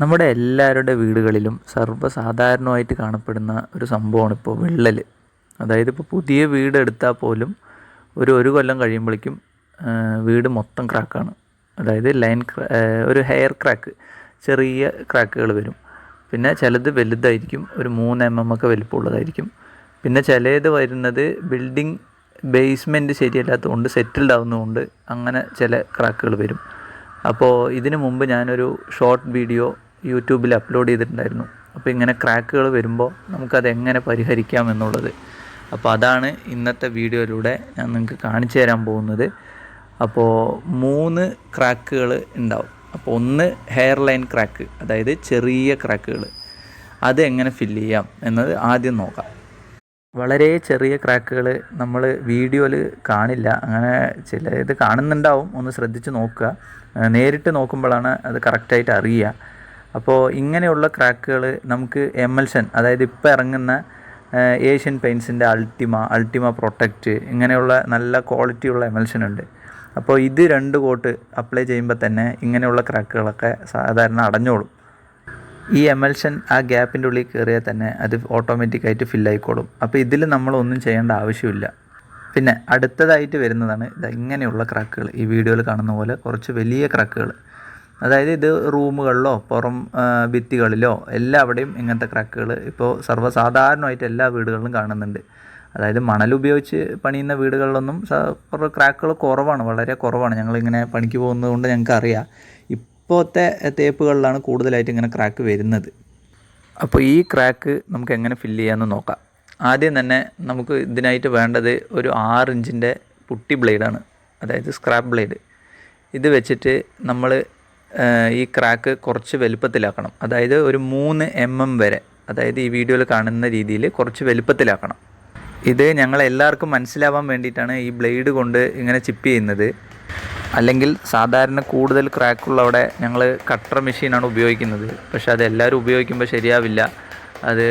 നമ്മുടെ എല്ലാവരുടെ വീടുകളിലും സർവ്വസാധാരണമായിട്ട് കാണപ്പെടുന്ന ഒരു സംഭവമാണ് ഇപ്പോൾ വിള്ളൽ. അതായത് ഇപ്പോൾ പുതിയ വീട് എടുത്താൽ പോലും ഒരു കൊല്ലം കഴിയുമ്പോഴേക്കും വീട് മൊത്തം ക്രാക്കാണ്. അതായത് ഒരു ഹെയർ ക്രാക്ക്, ചെറിയ ക്രാക്കുകൾ വരും. പിന്നെ ചിലത് വലുതായിരിക്കും, ഒരു 3 mm ഒക്കെ വലിപ്പമുള്ളതായിരിക്കും. പിന്നെ ചിലത് വരുന്നത് ബിൽഡിംഗ് ബേസ്മെൻറ്റ് ശരിയല്ലാത്തതുകൊണ്ട് സെറ്റിൽഡ് ആവുന്നതുകൊണ്ട് അങ്ങനെ ചില ക്രാക്കുകൾ വരും. അപ്പോൾ ഇതിനു മുമ്പ് ഞാനൊരു ഷോർട്ട് വീഡിയോ യൂട്യൂബിൽ അപ്ലോഡ് ചെയ്തിട്ടുണ്ടായിരുന്നു. അപ്പോൾ ഇങ്ങനെ ക്രാക്കുകൾ വരുമ്പോൾ നമുക്കതെങ്ങനെ പരിഹരിക്കാം എന്നുള്ളത്. അപ്പോൾ അതാണ് ഇന്നത്തെ വീഡിയോയിലൂടെ ഞാൻ നിങ്ങൾക്ക് കാണിച്ചു തരാൻ പോകുന്നത്. അപ്പോൾ 3 ക്രാക്കുകൾ ഉണ്ടാവും. അപ്പോൾ ഒന്ന് ഹെയർ ലൈൻ ക്രാക്ക്, അതായത് ചെറിയ ക്രാക്കുകൾ, അത് എങ്ങനെ ഫില്ല് ചെയ്യാം എന്നത് ആദ്യം നോക്കാം. വളരെ ചെറിയ ക്രാക്കുകൾ നമ്മൾ വീഡിയോയിൽ കാണില്ല, അങ്ങനെ ചിലത് കാണുന്നുണ്ടാവും, ഒന്ന് ശ്രദ്ധിച്ച് നോക്കുക. നേരിട്ട് നോക്കുമ്പോഴാണ് അത് കറക്റ്റായിട്ട് അറിയുക. അപ്പോൾ ഇങ്ങനെയുള്ള ക്രാക്കുകൾ നമുക്ക് എമൽഷൻ, അതായത് ഇപ്പോൾ ഇറങ്ങുന്ന ഏഷ്യൻ പെയിൻറ്റ്സിൻ്റെ അൾട്ടിമ പ്രൊട്ടക്റ്റ്, ഇങ്ങനെയുള്ള നല്ല ക്വാളിറ്റിയുള്ള എമൽഷൻ ഉണ്ട്. അപ്പോൾ ഇത് 2 കോട്ട് അപ്ലൈ ചെയ്യുമ്പോൾ തന്നെ ഇങ്ങനെയുള്ള ക്രാക്കുകളൊക്കെ സാധാരണ അടഞ്ഞോളും. ഈ എമൽഷൻ ആ ഗ്യാപ്പിൻ്റെ ഉള്ളിൽ കയറിയാൽ തന്നെ അത് ഓട്ടോമാറ്റിക്കായിട്ട് ഫില്ലായിക്കോളും. അപ്പോൾ ഇതിൽ നമ്മളൊന്നും ചെയ്യേണ്ട ആവശ്യമില്ല. പിന്നെ അടുത്തതായിട്ട് വരുന്നതാണ് ഇങ്ങനെയുള്ള ക്രാക്കുകൾ. ഈ വീഡിയോയിൽ കാണുന്ന പോലെ കുറച്ച് വലിയ ക്രാക്കുകൾ. അതായത് ഇത് റൂമുകളിലോ പുറം ഭിത്തികളിലോ എല്ലാവിടെയും ഇങ്ങനത്തെ ക്രാക്കുകൾ ഇപ്പോൾ സർവ്വസാധാരണമായിട്ട് എല്ലാ വീടുകളിലും കാണുന്നുണ്ട്. അതായത് മണൽ ഉപയോഗിച്ച് പണിയുന്ന വീടുകളിലൊന്നും ക്രാക്കുകൾ കുറവാണ്, വളരെ കുറവാണ്. ഞങ്ങളിങ്ങനെ പണിക്ക് പോകുന്നത് കൊണ്ട് ഞങ്ങൾക്ക് അറിയാം. ഇപ്പോഴത്തെ തേപ്പുകളിലാണ് കൂടുതലായിട്ട് ഇങ്ങനെ ക്രാക്ക് വരുന്നത്. അപ്പോൾ ഈ ക്രാക്ക് നമുക്ക് എങ്ങനെ ഫില്ല് ചെയ്യാമെന്ന് നോക്കാം. ആദ്യം തന്നെ നമുക്ക് ഇതിനായിട്ട് വേണ്ടത് ഒരു 6 ഇഞ്ചിൻ്റെ പുട്ടി ബ്ലേഡാണ്, അതായത് സ്ക്രാപ്പ് ബ്ലേഡ്. ഇത് വെച്ചിട്ട് നമ്മൾ ഈ ക്രാക്ക് കുറച്ച് വലുപ്പത്തിലാക്കണം. അതായത് ഒരു 3 mm വരെ, അതായത് ഈ വീഡിയോയിൽ കാണുന്ന രീതിയിൽ കുറച്ച് വലുപ്പത്തിലാക്കണം. ഇത് ഞങ്ങളെല്ലാവർക്കും മനസ്സിലാവാൻ വേണ്ടിയിട്ടാണ് ഈ ബ്ലേഡ് കൊണ്ട് ഇങ്ങനെ ചിപ്പ് ചെയ്യുന്നത്. അല്ലെങ്കിൽ സാധാരണ കൂടുതൽ ക്രാക്കുള്ളവിടെ ഞങ്ങൾ കട്ടർ മെഷീനാണ് ഉപയോഗിക്കുന്നത്. പക്ഷേ അത് എല്ലാവരും ഉപയോഗിക്കുമ്പോൾ ശരിയാവില്ല. അത്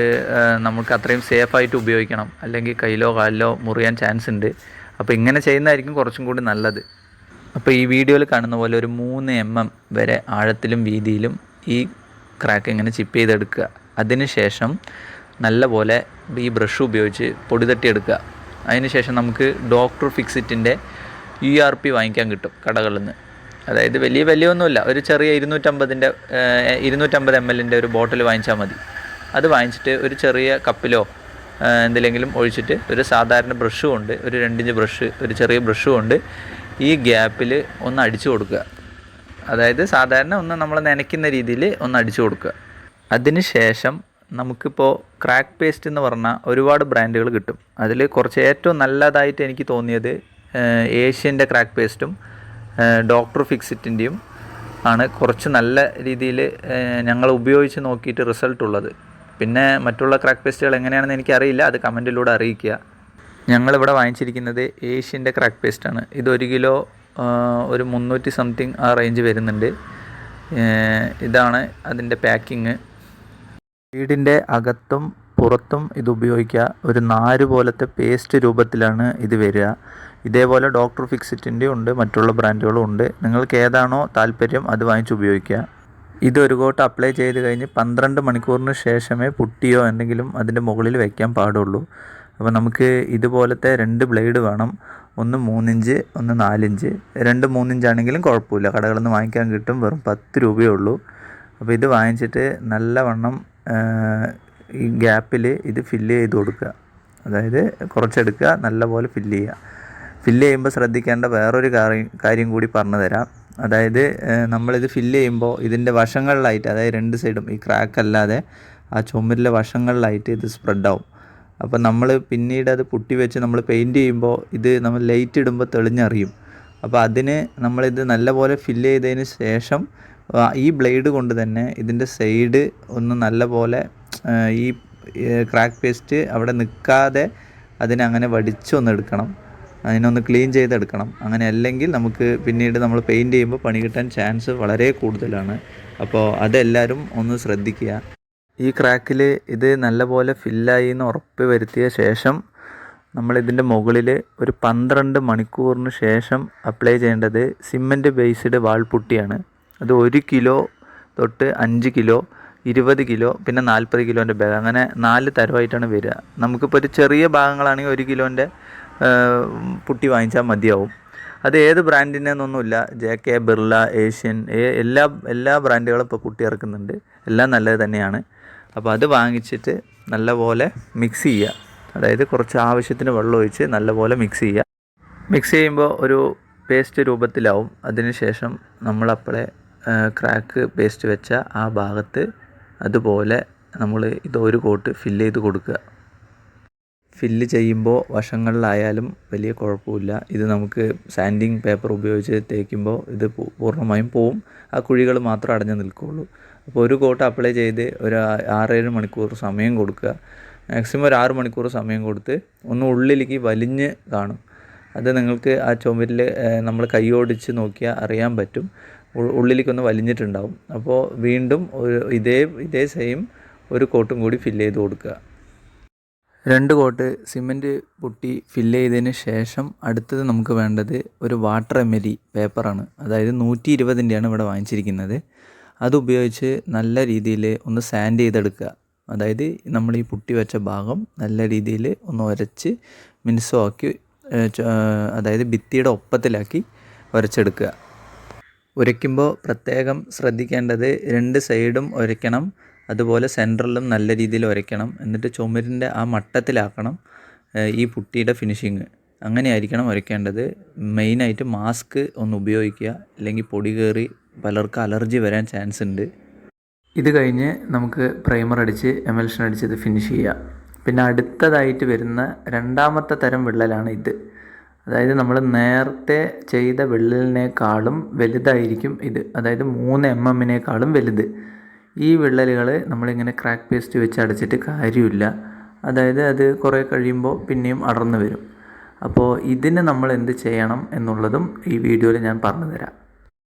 നമുക്ക് അത്രയും സേഫായിട്ട് ഉപയോഗിക്കണം, അല്ലെങ്കിൽ കയ്യിലോ കാലിലോ മുറിയാൻ ചാൻസ് ഉണ്ട്. അപ്പോൾ ഇങ്ങനെ ചെയ്യുന്നതായിരിക്കും കുറച്ചും കൂടി നല്ലത്. അപ്പോൾ ഈ വീഡിയോയിൽ കാണുന്ന പോലെ ഒരു 3 mm വരെ ആഴത്തിലും വീതിയിലും ഈ ക്രാക്ക് ഇങ്ങനെ ചിപ്പ് ചെയ്തെടുക്കുക. അതിന് ശേഷം നല്ലപോലെ ഈ ബ്രഷ് ഉപയോഗിച്ച് പൊടി തട്ടിയെടുക്കുക. അതിന് ശേഷം നമുക്ക് ഡോക്ടർ ഫിക്സിറ്റിൻ്റെ URP വാങ്ങിക്കാൻ കിട്ടും കടകളിൽ നിന്ന്. അതായത് വലിയൊന്നുമില്ല, ഒരു ചെറിയ 250 ml ഒരു ബോട്ടിൽ വാങ്ങിച്ചാൽ മതി. അത് വാങ്ങിച്ചിട്ട് ഒരു ചെറിയ കപ്പിലോ എന്തിലെങ്കിലും ഒഴിച്ചിട്ട് ഒരു സാധാരണ ബ്രഷ് കൊണ്ട്, ഒരു 2 ഇഞ്ച് ബ്രഷ്, ഒരു ചെറിയ ബ്രഷ് കൊണ്ട് ഈ ഗ്യാപ്പിൽ ഒന്ന് അടിച്ചു കൊടുക്കുക. അതായത് സാധാരണ ഒന്ന് നമ്മൾ നനയ്ക്കുന്ന രീതിയിൽ ഒന്ന് അടിച്ചു കൊടുക്കുക. അതിന് ശേഷം നമുക്കിപ്പോൾ ക്രാക്ക് പേസ്റ്റ് എന്ന് പറഞ്ഞാൽ ഒരുപാട് ബ്രാൻഡുകൾ കിട്ടും. അതിൽ കുറച്ച് ഏറ്റവും നല്ലതായിട്ട് എനിക്ക് തോന്നിയത് ഏഷ്യൻ്റെ ക്രാക്ക് പേസ്റ്റും ഡോക്ടർ ഫിക്സിറ്റിൻ്റെയും ആണ് കുറച്ച് നല്ല രീതിയിൽ ഞങ്ങൾ ഉപയോഗിച്ച് നോക്കിയിട്ട് റിസൾട്ട് ഉള്ളത്. പിന്നെ മറ്റുള്ള ക്രാക്ക് പേസ്റ്റുകൾ എങ്ങനെയാണെന്ന് എനിക്കറിയില്ല, അത് കമൻറ്റിലൂടെ അറിയിക്കുക. ഞങ്ങളിവിടെ വാങ്ങിച്ചിരിക്കുന്നത് ഏഷ്യൻ്റെ ക്രാക്ക് പേസ്റ്റാണ്. ഇത് 1 കിലോ ഒരു 300 സംതിങ് ആ റേഞ്ച് വരുന്നുണ്ട്. ഇതാണ് അതിൻ്റെ പാക്കിങ്. വീടിൻ്റെ അകത്തും പുറത്തും ഇത് ഉപയോഗിക്കുക. ഒരു നാര് പോലത്തെ പേസ്റ്റ് രൂപത്തിലാണ് ഇത് വരിക. ഇതേപോലെ ഡോക്ടർ ഫിക്സിറ്റിൻ്റെ ഉണ്ട്, മറ്റുള്ള ബ്രാൻഡുകളും ഉണ്ട്. നിങ്ങൾക്ക് ഏതാണോ താല്പര്യം അത് വാങ്ങിച്ച് ഉപയോഗിക്കുക. ഇത് ഒരു കോട്ട് അപ്ലൈ ചെയ്ത് കഴിഞ്ഞ് 12 മണിക്കൂറിന് ശേഷമേ പുട്ടിയോ എന്തെങ്കിലും അതിൻ്റെ മുകളിൽ വയ്ക്കാൻ പാടുള്ളൂ. അപ്പോൾ നമുക്ക് ഇതുപോലത്തെ 2 ബ്ലേഡ് വേണം. ഒന്ന് 3 ഇഞ്ച്, ഒന്ന് 4 ഇഞ്ച്. 2 3 ഇഞ്ചാണെങ്കിലും കുഴപ്പമില്ല, കടകളിൽ നിന്ന് വാങ്ങിക്കാൻ കിട്ടും. വെറും 10 രൂപയേ ഉള്ളൂ. അപ്പോൾ ഇത് വാങ്ങിച്ചിട്ട് നല്ലവണ്ണം ഈ ഗ്യാപ്പിൽ ഇത് ഫില്ല് ചെയ്ത് കൊടുക്കുക. അതായത് കുറച്ചെടുക്കുക, നല്ലപോലെ ഫില്ല് ചെയ്യുക. ഫില്ല് ചെയ്യുമ്പോൾ ശ്രദ്ധിക്കേണ്ട വേറൊരു കാര്യം കൂടി പറഞ്ഞു തരാം. അതായത് നമ്മളിത് ഫില്ല് ചെയ്യുമ്പോൾ ഇതിൻ്റെ വശങ്ങളിലായിട്ട്, അതായത് 2 സൈഡും, ഈ ക്രാക്ക് അല്ലാതെ ആ ചുമരിലെ വശങ്ങളിലായിട്ട് ഇത് സ്പ്രെഡാവും. അപ്പോൾ നമ്മൾ പിന്നീട് അത് പുട്ടി വെച്ച് നമ്മൾ പെയിൻറ്റ് ചെയ്യുമ്പോൾ ഇത് നമ്മൾ ലൈറ്റ് ഇടുമ്പോൾ തെളിഞ്ഞറിയും. അപ്പോൾ അതിന് നമ്മളിത് നല്ലപോലെ ഫില്ല് ചെയ്തതിന് ശേഷം ഈ ബ്ലേഡ് കൊണ്ട് തന്നെ ഇതിൻ്റെ സൈഡ് ഒന്ന് നല്ലപോലെ ഈ ക്രാക്ക് പേസ്റ്റ് അവിടെ നിൽക്കാതെ അതിനെ അങ്ങനെ വടിച്ചൊന്ന് എടുക്കണം, അതിനൊന്ന് ക്ലീൻ ചെയ്തെടുക്കണം. അങ്ങനെ അല്ലെങ്കിൽ നമുക്ക് പിന്നീട് നമ്മൾ പെയിൻറ്റ് ചെയ്യുമ്പോൾ പണി കിട്ടാൻ ചാൻസ് വളരെ കൂടുതലാണ്. അപ്പോൾ അതെല്ലാവരും ഒന്ന് ശ്രദ്ധിക്കുക. ഈ ക്രാക്കിൽ ഇത് നല്ലപോലെ ഫില്ലായി എന്ന് ഉറപ്പ് വരുത്തിയ ശേഷം നമ്മളിതിൻ്റെ മുകളിൽ ഒരു 12 മണിക്കൂറിന് ശേഷം അപ്ലൈ ചെയ്യേണ്ടത് സിമൻറ്റ് ബേസ്ഡ് വാൾ പുട്ടിയാണ്. അത് 1 കിലോ തൊട്ട് 5 കിലോ, 20 കിലോ, പിന്നെ 40 കിലോൻ്റെ ബാഗ്, അങ്ങനെ 4 തരമായിട്ടാണ് വരിക. നമുക്കിപ്പോൾ ഒരു ചെറിയ ഭാഗങ്ങളാണെങ്കിൽ 1 കിലോൻ്റെ പുട്ടി വാങ്ങിച്ചാൽ മതിയാവും. അത് ഏത് ബ്രാൻഡിൻ്റെന്നൊന്നുമില്ല, JK, ബിർള, ഏഷ്യൻ, എല്ലാ ബ്രാൻഡുകളും ഇപ്പോൾ പുട്ടി ഇറക്കുന്നുണ്ട്. എല്ലാം നല്ലത് തന്നെയാണ്. അപ്പോൾ അത് വാങ്ങിച്ചിട്ട് നല്ലപോലെ മിക്സ് ചെയ്യുക. അതായത് കുറച്ച് ആവശ്യത്തിന് വെള്ളം ഒഴിച്ച് നല്ലപോലെ മിക്സ് ചെയ്യുക. മിക്സ് ചെയ്യുമ്പോൾ ഒരു പേസ്റ്റ് രൂപത്തിലാവും. അതിനുശേഷം നമ്മളപ്പോഴേ ക്രാക്ക് പേസ്റ്റ് വെച്ച ആ ഭാഗത്ത് അതുപോലെ നമ്മൾ ഒരു കോട്ട് ഫില്ല് ചെയ്ത് കൊടുക്കുക. ഫില്ല് ചെയ്യുമ്പോൾ വശങ്ങളിലായാലും വലിയ കുഴപ്പമില്ല. ഇത് നമുക്ക് സാൻഡിങ് പേപ്പർ ഉപയോഗിച്ച് തേക്കുമ്പോൾ ഇത് പൂർണ്ണമായും പോവും. ആ കുഴികൾ മാത്രം അടഞ്ഞു നിൽക്കുകയുള്ളൂ. അപ്പോൾ ഒരു കോട്ട് അപ്ലൈ ചെയ്ത് ഒരു 6-7 മണിക്കൂർ സമയം കൊടുക്കുക. മാക്സിമം ഒരു 6 മണിക്കൂർ സമയം കൊടുത്ത് ഒന്ന് ഉള്ളിലേക്ക് വലിഞ്ഞ് കാണും. അത് നിങ്ങൾക്ക് ആ ചുമരിൽ നമ്മൾ കൈയോടിച്ച് നോക്കിയാൽ അറിയാൻ പറ്റും. ഉള്ളിലേക്കൊന്ന് വലിഞ്ഞിട്ടുണ്ടാവും. അപ്പോൾ വീണ്ടും ഇതേ സെയിം ഒരു കോട്ടും കൂടി ഫില്ല് ചെയ്ത് കൊടുക്കുക. 2 കോട്ട് സിമൻറ്റ് പുട്ടി ഫില്ല് ചെയ്തതിന് ശേഷം അടുത്തത് നമുക്ക് വേണ്ടത് ഒരു വാട്ടർ എമരി പേപ്പറാണ്. അതായത് 120ൻ്റെയാണ് ഇവിടെ വാങ്ങിച്ചിരിക്കുന്നത്. അതുപയോഗിച്ച് നല്ല രീതിയിൽ ഒന്ന് സാൻഡ് ചെയ്തെടുക്കുക. അതായത് നമ്മൾ ഈ പുട്ടി വെച്ച ഭാഗം നല്ല രീതിയിൽ ഒന്ന് ഉരച്ച് മിനുസമാക്കി, അതായത് ഭിത്തിയുടെ ഒപ്പത്തിലാക്കി ഉരച്ചെടുക്കുക. ഉരയ്ക്കുമ്പോൾ പ്രത്യേകം ശ്രദ്ധിക്കേണ്ടത് 2 സൈഡും ഉരയ്ക്കണം. അതുപോലെ സെൻറ്ററിലും നല്ല രീതിയിൽ ഉരയ്ക്കണം. എന്നിട്ട് ചുമരിൻ്റെ ആ മട്ടത്തിലാക്കണം ഈ പുട്ടിയുടെ ഫിനിഷിങ്. അങ്ങനെയായിരിക്കണം ഉരയ്ക്കേണ്ടത്. മെയിനായിട്ട് മാസ്ക് ഒന്ന് ഉപയോഗിക്കുക, അല്ലെങ്കിൽ പൊടി കയറി പലർക്കും അലർജി വരാൻ ചാൻസ് ഉണ്ട്. ഇത് കഴിഞ്ഞ് നമുക്ക് പ്രൈമർ അടിച്ച് എമൽഷൻ അടിച്ച് ഇത് ഫിനിഷ് ചെയ്യാം. പിന്നെ അടുത്തതായിട്ട് വരുന്ന രണ്ടാമത്തെ തരം വിള്ളലാണ് ഇത്. അതായത് നമ്മൾ നേരത്തെ ചെയ്ത വിള്ളലിനേക്കാളും വലുതായിരിക്കും ഇത്. അതായത് 3 mm വലുത്. ഈ വിള്ളലുകൾ നമ്മളിങ്ങനെ ക്രാക്ക് പേസ്റ്റ് വെച്ച് അടച്ചിട്ട് കാര്യമില്ല. അതായത് അത് കുറേ കഴിയുമ്പോൾ പിന്നെയും അടർന്നു വരും. അപ്പോൾ ഇതിന് നമ്മൾ എന്ത് ചെയ്യണം എന്നുള്ളതും ഈ വീഡിയോയിൽ ഞാൻ പറഞ്ഞു തരാം.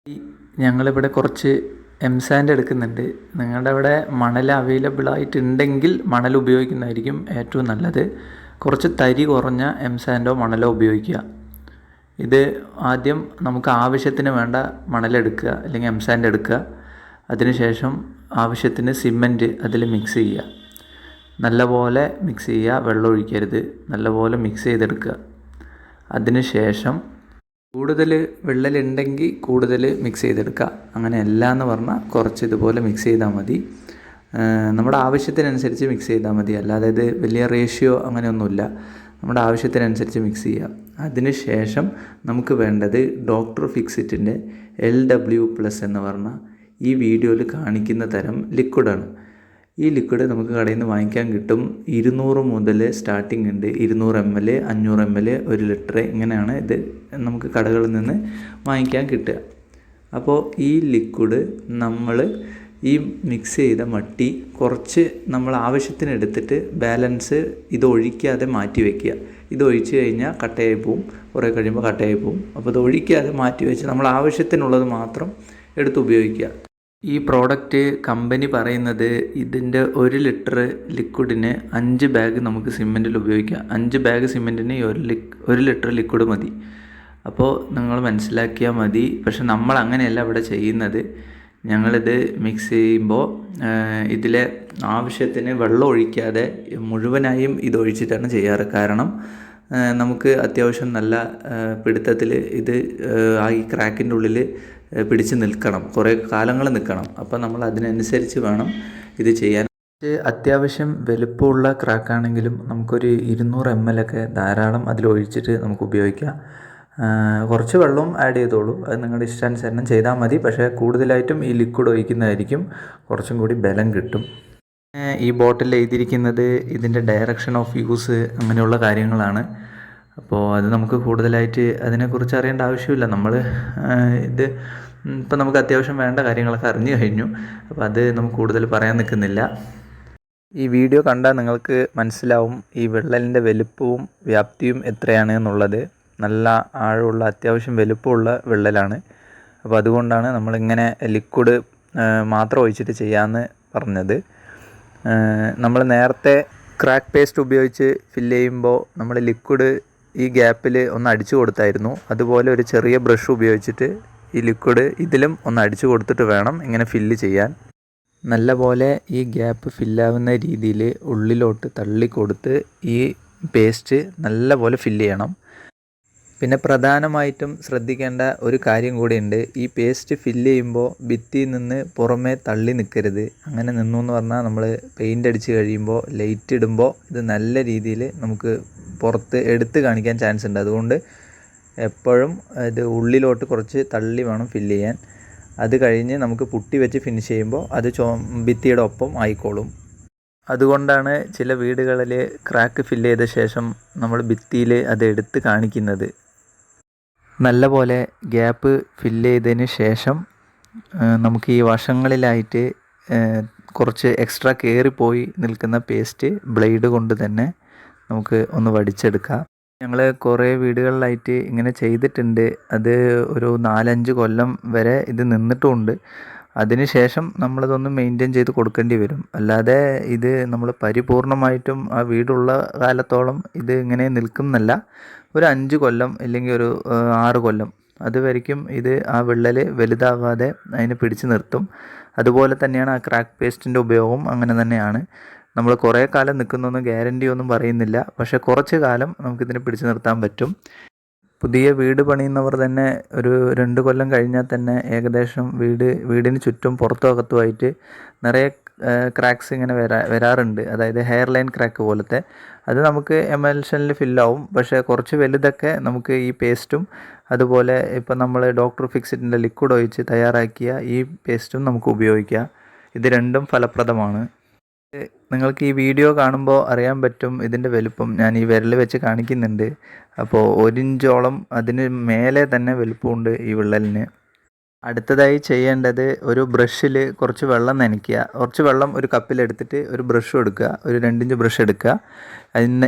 ഞങ്ങളിവിടെ കുറച്ച് സാൻഡ് എടുക്കുന്നുണ്ട്. നിങ്ങളുടെ അവിടെ മണൽ അവൈലബിൾ ആയിട്ടുണ്ടെങ്കിൽ മണൽ ഉപയോഗിക്കുന്നതായിരിക്കും ഏറ്റവും നല്ലത്. കുറച്ച് തരി കുറഞ്ഞ സാൻഡോ മണലോ ഉപയോഗിക്കുക. ഇത് ആദ്യം നമുക്ക് ആവശ്യത്തിന് വേണ്ട മണലെടുക്കുക, അല്ലെങ്കിൽ സാൻഡ് എടുക്കുക. അതിനുശേഷം ആവശ്യത്തിന് സിമൻറ്റ് അതിൽ മിക്സ് ചെയ്യുക. നല്ലപോലെ മിക്സ് ചെയ്യുക, വെള്ളം ഒഴിക്കരുത്. നല്ലപോലെ മിക്സ് ചെയ്തെടുക്കുക. അതിനുശേഷം കൂടുതൽ വിള്ളലുണ്ടെങ്കിൽ കൂടുതൽ മിക്സ് ചെയ്തെടുക്കുക. അങ്ങനെ അല്ല എന്ന് പറഞ്ഞാൽ കുറച്ച് ഇതുപോലെ മിക്സ് ചെയ്താൽ മതി. നമ്മുടെ ആവശ്യത്തിനനുസരിച്ച് മിക്സ് ചെയ്താൽ മതി. അല്ലാതെ ഇത് വലിയ റേഷ്യോ അങ്ങനെയൊന്നുമില്ല. നമ്മുടെ ആവശ്യത്തിനനുസരിച്ച് മിക്സ് ചെയ്യുക. അതിനുശേഷം നമുക്ക് വേണ്ടത് ഡോക്ടർ ഫിക്സിറ്റിൻ്റെ LW+ എന്ന് പറഞ്ഞ ഈ വീഡിയോയിൽ കാണിക്കുന്ന തരം ലിക്വിഡാണ്. ഈ ലിക്വിഡ് നമുക്ക് കടയിൽ നിന്ന് വാങ്ങിക്കാൻ കിട്ടും. 200 മുതൽ സ്റ്റാർട്ടിങ് ഉണ്ട്. 200 ml, 500 ml, 1 ലിറ്റർ, ഇങ്ങനെയാണ് ഇത് നമുക്ക് കടകളിൽ നിന്ന് വാങ്ങിക്കാൻ കിട്ടുക. അപ്പോൾ ഈ ലിക്വിഡ് നമ്മൾ ഈ മിക്സ് ചെയ്ത മട്ടി കുറച്ച് നമ്മൾ ആവശ്യത്തിന് എടുത്തിട്ട് ബാലൻസ് ഇത് ഒഴിക്കാതെ മാറ്റി വയ്ക്കുക. ഇത് ഒഴിച്ച് കഴിഞ്ഞാൽ കട്ടയായി പോവും, കുറേ കഴിയുമ്പോൾ കട്ടയായി പോവും. അപ്പോൾ ഇത് ഒഴിക്കാതെ മാറ്റി വെച്ച് നമ്മൾ ആവശ്യത്തിനുള്ളത് മാത്രം എടുത്ത് ഉപയോഗിക്കുക. ഈ പ്രോഡക്റ്റ് കമ്പനി പറയുന്നത് ഇതിൻ്റെ 1 ലിറ്റർ ലിക്വിഡിന് 5 ബാഗ് നമുക്ക് സിമെൻറ്റിൽ ഉപയോഗിക്കാം. 5 ബാഗ് സിമെൻറ്റിന് 1 ലിറ്റർ ലിക്വിഡ് മതി. അപ്പോൾ നിങ്ങൾ മനസ്സിലാക്കിയാൽ മതി. പക്ഷെ നമ്മൾ അങ്ങനെയല്ല ഇവിടെ ചെയ്യുന്നത്. ഞങ്ങളിത് മിക്സ് ചെയ്യുമ്പോൾ ഇതിലെ ആവശ്യത്തിന് വെള്ളം ഒഴിക്കാതെ മുഴുവനായും ഇതൊഴിച്ചിട്ടാണ് ചെയ്യാറ്. കാരണം നമുക്ക് അത്യാവശ്യം നല്ല പിടുത്തത്തിൽ ഇത് ഈ ക്രാക്കിൻ്റെ ഉള്ളിൽ പിടിച്ച് നിൽക്കണം, കുറേ കാലങ്ങൾ നിൽക്കണം. അപ്പോൾ നമ്മൾ അതിനനുസരിച്ച് വേണം ഇത് ചെയ്യാൻ. അത്യാവശ്യം വലുപ്പമുള്ള ക്രാക്കാണെങ്കിലും നമുക്കൊരു 200 ml ഒക്കെ ധാരാളം അതിലൊഴിച്ചിട്ട് നമുക്ക് ഉപയോഗിക്കാം. കുറച്ച് വെള്ളവും ആഡ് ചെയ്തോളൂ, അത് നിങ്ങളുടെ ഇഷ്ടാനുസരണം ചെയ്താൽ മതി. പക്ഷേ കൂടുതലായിട്ടും ഈ ലിക്വിഡ് ഒഴിക്കുന്നതായിരിക്കും കുറച്ചും കൂടി ബലം കിട്ടും. ഈ ബോട്ടിൽ എഴുതിയിരിക്കുന്നത് ഇതിൻ്റെ ഡയറക്ഷൻ ഓഫ് യൂസ് അങ്ങനെയുള്ള കാര്യങ്ങളാണ്. അപ്പോൾ അത് നമുക്ക് കൂടുതലായിട്ട് അതിനെക്കുറിച്ച് അറിയേണ്ട ആവശ്യമില്ല. നമ്മൾ ഇത് ഇപ്പം നമുക്ക് അത്യാവശ്യം വേണ്ട കാര്യങ്ങളൊക്കെ അറിഞ്ഞു കഴിഞ്ഞു. അപ്പോൾ അത് നമുക്ക് കൂടുതൽ പറയാൻ നിൽക്കുന്നില്ല. ഈ വീഡിയോ കണ്ടാൽ നിങ്ങൾക്ക് മനസ്സിലാവും ഈ വിള്ളലിൻ്റെ വലുപ്പവും വ്യാപ്തിയും എത്രയാണ് എന്നുള്ളത്. നല്ല ആഴമുള്ള അത്യാവശ്യം വലുപ്പമുള്ള വിള്ളലാണ്. അപ്പോൾ അതുകൊണ്ടാണ് നമ്മളിങ്ങനെ ലിക്വിഡ് മാത്രം ഒഴിച്ചിട്ട് ചെയ്യാമെന്ന് പറഞ്ഞത്. നമ്മൾ നേരത്തെ ക്രാക്ക് പേസ്റ്റ് ഉപയോഗിച്ച് ഫില്ല് ചെയ്യുമ്പോൾ നമ്മൾ ലിക്വിഡ് ഈ ഗ്യാപ്പിൽ ഒന്ന് അടിച്ചു കൊടുത്തായിരുന്നു. അതുപോലെ ഒരു ചെറിയ ബ്രഷ് ഉപയോഗിച്ചിട്ട് ഈ ലിക്വിഡ് ഇതിലും ഒന്ന് അടിച്ചു കൊടുത്തിട്ട് വേണം ഇങ്ങനെ ഫില്ല് ചെയ്യാൻ. നല്ലപോലെ ഈ ഗ്യാപ്പ് ഫില്ലാവുന്ന രീതിയിൽ ഉള്ളിലോട്ട് തള്ളിക്കൊടുത്ത് ഈ പേസ്റ്റ് നല്ലപോലെ ഫില്ല് ചെയ്യണം. പിന്നെ പ്രധാനമായിട്ടും ശ്രദ്ധിക്കേണ്ട ഒരു കാര്യം കൂടിയുണ്ട്. ഈ പേസ്റ്റ് ഫില്ല് ചെയ്യുമ്പോൾ ഭിത്തിയിൽ നിന്ന് പുറമേ തള്ളി നിൽക്കരുത്. അങ്ങനെ നിന്നു എന്ന് പറഞ്ഞാൽ നമ്മൾ പെയിൻ്റ് അടിച്ച് കഴിയുമ്പോൾ ലൈറ്റ് ഇടുമ്പോൾ ഇത് നല്ല രീതിയിൽ നമുക്ക് പുറത്ത് എടുത്ത് കാണിക്കാൻ ചാൻസ് ഉണ്ട്. അതുകൊണ്ട് എപ്പോഴും ഇത് ഉള്ളിലോട്ട് കുറച്ച് തള്ളി വേണം ഫില്ല് ചെയ്യാൻ. അത് കഴിഞ്ഞ് നമുക്ക് പുട്ടി വെച്ച് ഫിനിഷ് ചെയ്യുമ്പോൾ അത് ഭിത്തിയുടെ ഒപ്പം ആയിക്കോളും. അതുകൊണ്ടാണ് ചില വീടുകളിൽ ക്രാക്ക് ഫില്ല് ചെയ്ത ശേഷം നമ്മൾ ഭിത്തിയിൽ അത് എടുത്ത് കാണിക്കുന്നത്. നല്ലപോലെ ഗ്യാപ്പ് ഫില്ല് ചെയ്തതിന് ശേഷം നമുക്ക് ഈ വശങ്ങളിലായിട്ട് കുറച്ച് എക്സ്ട്രാ കയറിപ്പോയി നിൽക്കുന്ന പേസ്റ്റ് ബ്ലേഡ് കൊണ്ട് തന്നെ നമുക്ക് ഒന്ന് വടിച്ചെടുക്കാം. ഞങ്ങൾ കുറേ വീടുകളിലായിട്ട് ഇങ്ങനെ ചെയ്തിട്ടുണ്ട്. അത് ഒരു 4-5 കൊല്ലം വരെ ഇത് നിന്നിട്ടുമുണ്ട്. അതിനുശേഷം നമ്മളിതൊന്ന് മെയിൻറ്റെയിൻ ചെയ്ത് കൊടുക്കേണ്ടി വരും. അല്ലാതെ ഇത് നമ്മൾ പരിപൂർണമായിട്ടും ആ വീടുള്ള കാലത്തോളം ഇത് ഇങ്ങനെ നിൽക്കുന്നല്ല. ഒരു 5 കൊല്ലം അല്ലെങ്കിൽ ഒരു 6 കൊല്ലം അതുവരെയ്ക്കും ഇത് ആ വിള്ളൽ വലുതാവാതെ അതിനെ പിടിച്ചു നിർത്തും. അതുപോലെ തന്നെയാണ് ആ ക്രാക്ക് പേസ്റ്റിൻ്റെ ഉപയോഗം അങ്ങനെ തന്നെയാണ്. നമ്മൾ കുറേ കാലം നിൽക്കുന്നൊന്നും ഗ്യാരണ്ടി ഒന്നും പറയുന്നില്ല. പക്ഷേ കുറച്ച് കാലം നമുക്കിതിനെ പിടിച്ചു നിർത്താൻ പറ്റും. പുതിയ വീട് പണിയുന്നവർ തന്നെ ഒരു 2 കൊല്ലം കഴിഞ്ഞാൽ തന്നെ ഏകദേശം വീടിന് ചുറ്റും പുറത്തും നിറയെ ക്രാക്സ് ഇങ്ങനെ വരാറുണ്ട്. അതായത് ഹെയർ ലൈൻ ക്രാക്ക് പോലത്തെ. അത് നമുക്ക് എമൽഷനിൽ ഫില്ലാവും. പക്ഷേ കുറച്ച് വലുതൊക്കെ നമുക്ക് ഈ പേസ്റ്റും അതുപോലെ ഇപ്പം നമ്മൾ ഡോക്ടർ ഫിക്സിറ്റിൻ്റെ ലിക്വിഡ് ഒഴിച്ച് തയ്യാറാക്കിയ ഈ പേസ്റ്റും നമുക്ക് ഉപയോഗിക്കാം. ഇത് രണ്ടും ഫലപ്രദമാണ്. നിങ്ങൾക്ക് ഈ വീഡിയോ കാണുമ്പോൾ അറിയാൻ പറ്റും ഇതിൻ്റെ വലുപ്പം. ഞാൻ ഈ വിരൽ വെച്ച് കാണിക്കുന്നുണ്ട്. അപ്പോൾ 1 ഇഞ്ചോളം അതിന് മേലെ തന്നെ വലുപ്പമുണ്ട് ഈ വിള്ളലിന്. അടുത്തതായി ചെയ്യേണ്ടത് ഒരു ബ്രഷിൽ കുറച്ച് വെള്ളം നനയ്ക്കുക. കുറച്ച് വെള്ളം ഒരു കപ്പിലെടുത്തിട്ട് ഒരു ബ്രഷും എടുക്കുക. ഒരു 2 ഇഞ്ച് ബ്രഷ് എടുക്കുക.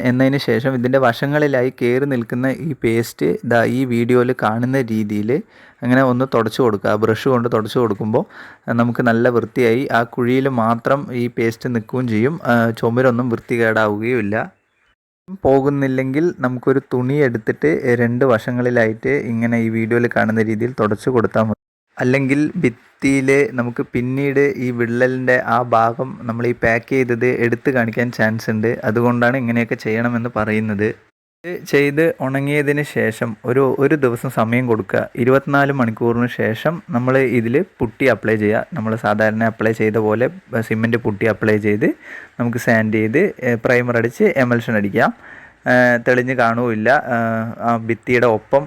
എന്നതിന് ശേഷം ഇതിൻ്റെ വശങ്ങളിലായി കയറി നിൽക്കുന്ന ഈ പേസ്റ്റ് ഈ വീഡിയോയിൽ കാണുന്ന രീതിയിൽ അങ്ങനെ ഒന്ന് തുടച്ചു കൊടുക്കുക. ബ്രഷ് കൊണ്ട് തുടച്ചു കൊടുക്കുമ്പോൾ നമുക്ക് നല്ല വൃത്തിയായി ആ കുഴിയിൽ മാത്രം ഈ പേസ്റ്റ് നിൽക്കുകയും ചെയ്യും. ചുമരൊന്നും വൃത്തികേടാവുകയുമില്ല. പോകുന്നില്ലെങ്കിൽ നമുക്കൊരു തുണി എടുത്തിട്ട് 2 വശങ്ങളിലായിട്ട് ഇങ്ങനെ ഈ വീഡിയോയിൽ കാണുന്ന രീതിയിൽ തുടച്ചു കൊടുത്താൽ മതി. അല്ലെങ്കിൽ ഭിത്തിയിൽ നമുക്ക് പിന്നീട് ഈ വിള്ളലിൻ്റെ ആ ഭാഗം നമ്മൾ ഈ പാക്ക് ചെയ്തത് എടുത്ത് കാണിക്കാൻ ചാൻസ് ഉണ്ട്. അതുകൊണ്ടാണ് ഇങ്ങനെയൊക്കെ ചെയ്യണമെന്ന് പറയുന്നത്. ഇത് ചെയ്ത് ഉണങ്ങിയതിന് ശേഷം ഒരു ദിവസം സമയം കൊടുക്കുക. 24 മണിക്കൂറിന് ശേഷം നമ്മൾ ഇതിൽ പുട്ടി അപ്ലൈ ചെയ്യുക. നമ്മൾ സാധാരണ അപ്ലൈ ചെയ്ത പോലെ സിമൻറ്റ് പുട്ടി അപ്ലൈ ചെയ്ത് നമുക്ക് സാൻഡ് ചെയ്ത് പ്രൈമർ അടിച്ച് എമൽഷൻ അടിക്കാം. തെളിഞ്ഞ് കാണുകയില്ല. ആ ഭിത്തിയുടെ ഒപ്പം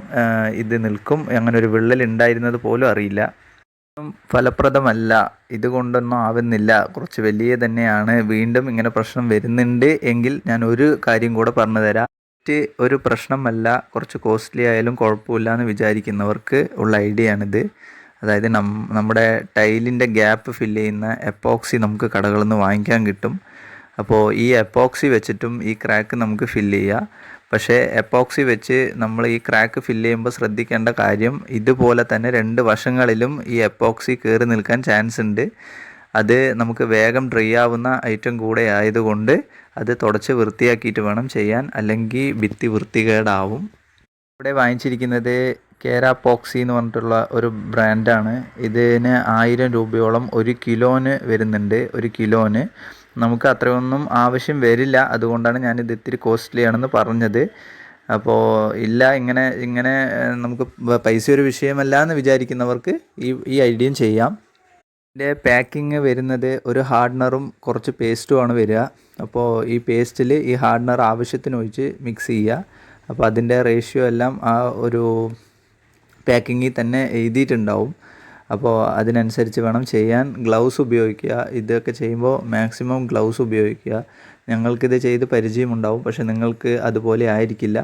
ഇത് നിൽക്കും. അങ്ങനെ ഒരു വിള്ളൽ ഉണ്ടായിരുന്നത് പോലും അറിയില്ല. ഫലപ്രദമല്ല. ഇതുകൊണ്ടൊന്നും ആവുന്നില്ല, കുറച്ച് വലിയ തന്നെയാണ്, വീണ്ടും ഇങ്ങനെ പ്രശ്നം വരുന്നുണ്ട് എങ്കിൽ ഞാൻ ഒരു കാര്യം കൂടെ പറഞ്ഞു തരാം. ഒരു പ്രശ്നമല്ല, കുറച്ച് കോസ്റ്റ്ലി ആയാലും കുഴപ്പമില്ല എന്ന് വിചാരിക്കുന്നവർക്ക് ഉള്ള ഐഡിയ ആണിത്. അതായത് നമ്മുടെ ടൈലിൻ്റെ ഗ്യാപ്പ് ഫില്ല് ചെയ്യുന്ന എപ്പോക്സി നമുക്ക് കടകളിൽ നിന്ന് വാങ്ങിക്കാൻ കിട്ടും. അപ്പോൾ ഈ എപ്പോക്സി വെച്ചിട്ടും ഈ ക്രാക്ക് നമുക്ക് ഫില്ല് ചെയ്യാം. പക്ഷേ എപ്പോക്സി വെച്ച് നമ്മൾ ഈ ക്രാക്ക് ഫില്ല് ചെയ്യുമ്പോൾ ശ്രദ്ധിക്കേണ്ട കാര്യം, ഇതുപോലെ തന്നെ 2 വശങ്ങളിലും ഈ എപ്പോക്സി കയറി നിൽക്കാൻ ചാൻസ് ഉണ്ട്. അത് നമുക്ക് വേഗം ഡ്രൈ ആവുന്ന ഐറ്റം കൂടെ ആയതുകൊണ്ട് അത് തുടച്ച് വൃത്തിയാക്കിയിട്ട് വേണം ചെയ്യാൻ, അല്ലെങ്കിൽ ഭിത്തി വൃത്തികേടാവും. ഇവിടെ വാങ്ങിച്ചിരിക്കുന്നത് കേരാപോക്സി എന്ന് പറഞ്ഞിട്ടുള്ള ഒരു ബ്രാൻഡാണ്. ഇതിന് 1000 രൂപയോളം 1 കിലോന് വരുന്നുണ്ട്. 1 കിലോന് നമുക്ക് അത്രയൊന്നും ആവശ്യം വരില്ല. അതുകൊണ്ടാണ് ഞാനിത് ഇത്തിരി കോസ്റ്റ്ലി ആണെന്ന് പറഞ്ഞത്. അപ്പോൾ ഇങ്ങനെ നമുക്ക് പൈസ ഒരു വിഷയമല്ല എന്ന് വിചാരിക്കുന്നവർക്ക് ഈ ഐഡിയയും ചെയ്യാം. ഇതിൻ്റെ പാക്കിങ് വരുന്നത് ഒരു ഹാർഡ്നറും കുറച്ച് പേസ്റ്റുമാണ് വരിക. അപ്പോൾ ഈ പേസ്റ്റിൽ ഈ ഹാർഡ്നർ ആവശ്യത്തിന് ഒഴിച്ച് മിക്സ് ചെയ്യുക. അപ്പോൾ അതിൻ്റെ റേഷ്യോ എല്ലാം ആ ഒരു പാക്കിങ്ങിൽ തന്നെ എഴുതിയിട്ടുണ്ടാവും. അപ്പോൾ അതിനനുസരിച്ച് വേണം ചെയ്യാൻ. ഗ്ലൗസ് ഉപയോഗിക്കുക. ഇതൊക്കെ ചെയ്യുമ്പോൾ മാക്സിമം ഗ്ലൗസ് ഉപയോഗിക്കുക. ഞങ്ങൾക്കിത് ചെയ്ത് പരിചയമുണ്ടാവും, പക്ഷേ നിങ്ങൾക്ക് അതുപോലെ ആയിരിക്കില്ല.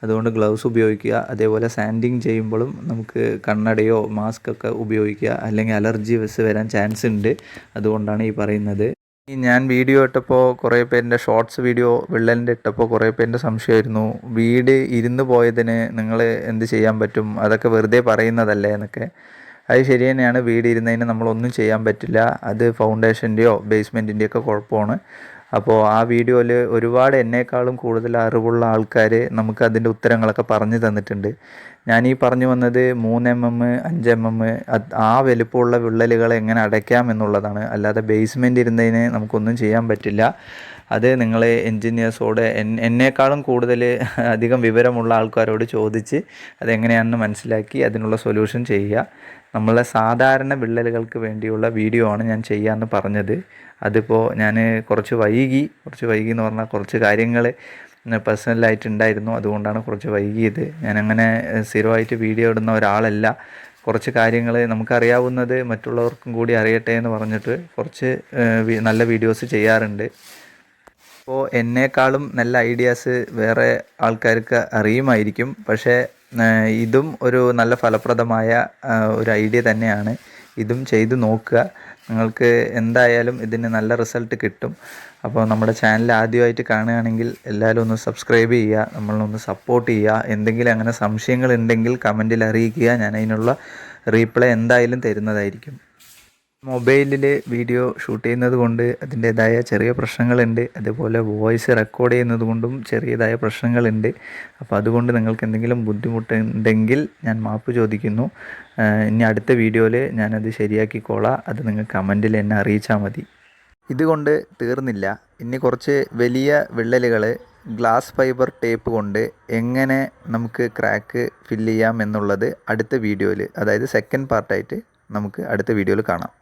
അതുകൊണ്ട് ഗ്ലൗസ് ഉപയോഗിക്കുക. അതേപോലെ സാൻഡിങ് ചെയ്യുമ്പോഴും നമുക്ക് കണ്ണടയോ മാസ്കൊക്കെ ഉപയോഗിക്കുക, അല്ലെങ്കിൽ അലർജി വരാൻ ചാൻസ് ഉണ്ട്. അതുകൊണ്ടാണ് ഈ പറയുന്നത്. ഞാൻ വീഡിയോ ഇട്ടപ്പോൾ കുറേ പേരിൻ്റെ ഷോർട്സ് വീഡിയോ വിള്ളലിൻ്റെ ഇട്ടപ്പോൾ കുറേ പേരിൻ്റെ സംശയമായിരുന്നു, വീട് ഇരുന്ന് പോയതിന് നിങ്ങൾ എന്ത് ചെയ്യാൻ പറ്റും, അതൊക്കെ വെറുതെ പറയുന്നതല്ലേ എന്നൊക്കെ. അത് ശരി തന്നെയാണ്. വീട് ഇരുന്നതിന് നമ്മളൊന്നും ചെയ്യാൻ പറ്റില്ല. അത് ഫൗണ്ടേഷൻ്റെയോ ബേസ്മെൻറ്റിൻ്റെയോ ഒക്കെ കുഴപ്പമാണ്. അപ്പോൾ ആ വീഡിയോയിൽ ഒരുപാട് എന്നേക്കാളും കൂടുതൽ അറിവുള്ള ആൾക്കാർ നമുക്ക് അതിൻ്റെ ഉത്തരങ്ങളൊക്കെ പറഞ്ഞു തന്നിട്ടുണ്ട്. ഞാൻ ഈ പറഞ്ഞു വന്നത് 3 mm 5 mm ആ വലുപ്പമുള്ള വിള്ളലുകൾ എങ്ങനെ അടയ്ക്കാം എന്നുള്ളതാണ്. അല്ലാതെ ബേസ്മെൻ്റ് ഇരുന്നതിന് നമുക്കൊന്നും ചെയ്യാൻ പറ്റില്ല. അത് നിങ്ങൾ എൻജിനീയേഴ്സോട് എന്നേക്കാളും കൂടുതൽ അധികം വിവരമുള്ള ആൾക്കാരോട് ചോദിച്ച് അതെങ്ങനെയാണെന്ന് മനസ്സിലാക്കി അതിനുള്ള സൊല്യൂഷൻ ചെയ്യുക. നമ്മളെ സാധാരണ വിള്ളലുകൾക്ക് വേണ്ടിയുള്ള വീഡിയോ ആണ് ഞാൻ ചെയ്യാമെന്ന് പറഞ്ഞത്. അതിപ്പോൾ ഞാൻ കുറച്ച് വൈകി എന്ന് പറഞ്ഞാൽ കുറച്ച് കാര്യങ്ങൾ പേഴ്സണലായിട്ടുണ്ടായിരുന്നു. അതുകൊണ്ടാണ് കുറച്ച് വൈകിയത്. ഞാനങ്ങനെ സ്ഥിരമായിട്ട് വീഡിയോ ഇടുന്ന ഒരാളല്ല. കുറച്ച് കാര്യങ്ങൾ നമുക്കറിയാവുന്നത് മറ്റുള്ളവർക്കും കൂടി അറിയട്ടെ എന്ന് പറഞ്ഞിട്ട് കുറച്ച് നല്ല വീഡിയോസ് ചെയ്യാറുണ്ട്. അപ്പോൾ എന്നേക്കാളും നല്ല ഐഡിയാസ് വേറെ ആൾക്കാർക്ക് അറിയുമായിരിക്കും. പക്ഷേ ഇതും ഒരു നല്ല ഫലപ്രദമായ ഒരു ഐഡിയ തന്നെയാണ്. ഇതും ചെയ്ത് നോക്കുക. നിങ്ങൾക്ക് എന്തായാലും ഇതിന് നല്ല റിസൾട്ട് കിട്ടും. അപ്പോൾ നമ്മുടെ ചാനൽ ആദ്യമായിട്ട് കാണുകയാണെങ്കിൽ എല്ലാവരും ഒന്ന് സബ്സ്ക്രൈബ് ചെയ്യുക, നമ്മളൊന്ന് സപ്പോർട്ട് ചെയ്യുക. എന്തെങ്കിലും അങ്ങനെ സംശയങ്ങളുണ്ടെങ്കിൽ കമൻറ്റിൽ അറിയിക്കുക. ഞാൻ അതിനുള്ള റീപ്ലൈ എന്തായാലും തരുന്നതായിരിക്കും. മൊബൈലിൽ വീഡിയോ ഷൂട്ട് ചെയ്യുന്നത് കൊണ്ട് അതിൻ്റേതായ ചെറിയ പ്രശ്നങ്ങളുണ്ട്. അതുപോലെ വോയിസ് റെക്കോർഡ് ചെയ്യുന്നത് കൊണ്ടും ചെറിയതായ പ്രശ്നങ്ങളുണ്ട്. അപ്പോൾ അതുകൊണ്ട് നിങ്ങൾക്ക് എന്തെങ്കിലും ബുദ്ധിമുട്ടുണ്ടെങ്കിൽ ഞാൻ മാപ്പ് ചോദിക്കുന്നു. ഇനി അടുത്ത വീഡിയോയിൽ ഞാനത് ശരിയാക്കിക്കോളാം. അത് നിങ്ങൾ കമൻറ്റിൽ എന്നെ അറിയിച്ചാൽ മതി. ഇതുകൊണ്ട് തീർന്നില്ല. ഇനി കുറച്ച് വലിയ വിള്ളലുകൾ ഗ്ലാസ് ഫൈബർ ടേപ്പ് കൊണ്ട് എങ്ങനെ നമുക്ക് ക്രാക്ക് ഫില്ല് ചെയ്യാം എന്നുള്ളത് അടുത്ത വീഡിയോയിൽ, അതായത് സെക്കൻഡ് പാർട്ടായിട്ട് നമുക്ക് അടുത്ത വീഡിയോയിൽ കാണാം.